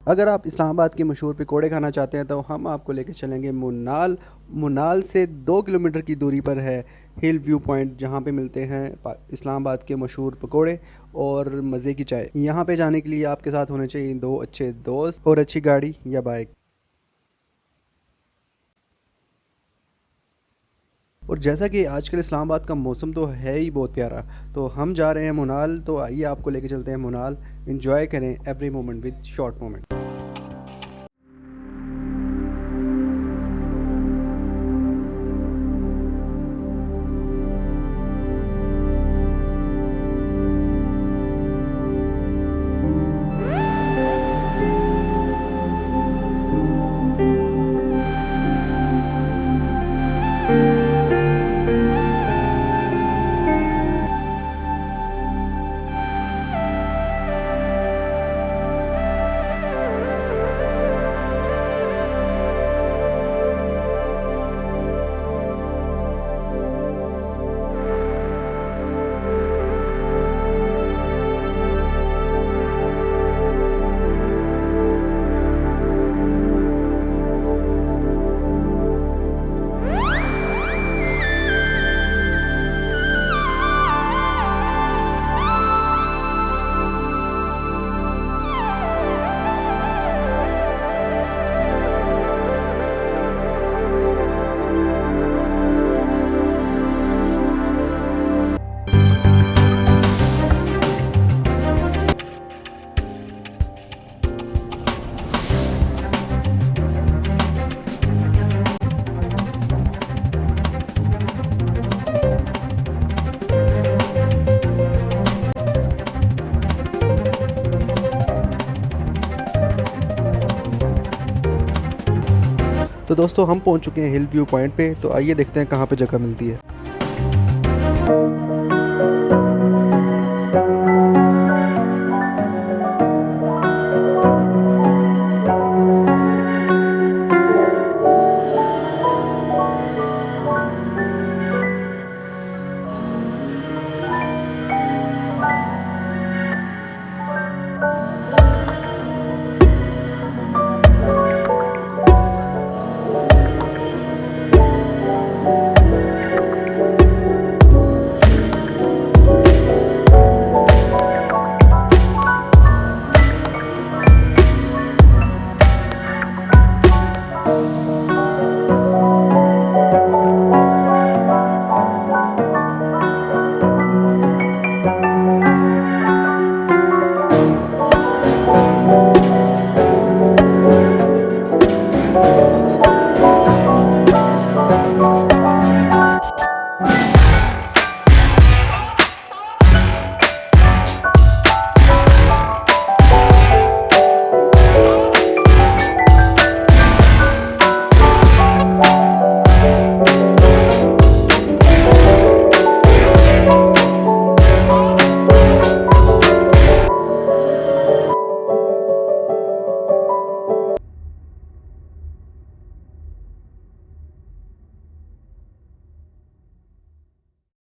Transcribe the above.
अगर आप इस्लामाबाद के मशहूर पकौड़े खाना चाहते हैं तो हम आपको लेके चलेंगे मुनाल। मुनाल से 2 किलोमीटर की दूरी पर है हिल व्यू पॉइंट, जहाँ पे मिलते हैं इस्लामाबाद के मशहूर पकौड़े और मज़े की चाय। यहाँ पे जाने के लिए आपके साथ होने चाहिए 2 अच्छे दोस्त और अच्छी गाड़ी या बाइक। और जैसा कि आजकल इस्लामाबाद का मौसम तो है ही बहुत प्यारा, तो हम जा रहे हैं मुनाल। तो आइए आपको लेके चलते हैं मुनाल। इंजॉय करें every moment with short moment. तो दोस्तों हम पहुंच चुके हैं हिल व्यू पॉइंट पे। तो आइए देखते हैं कहाँ पे जगह मिलती है।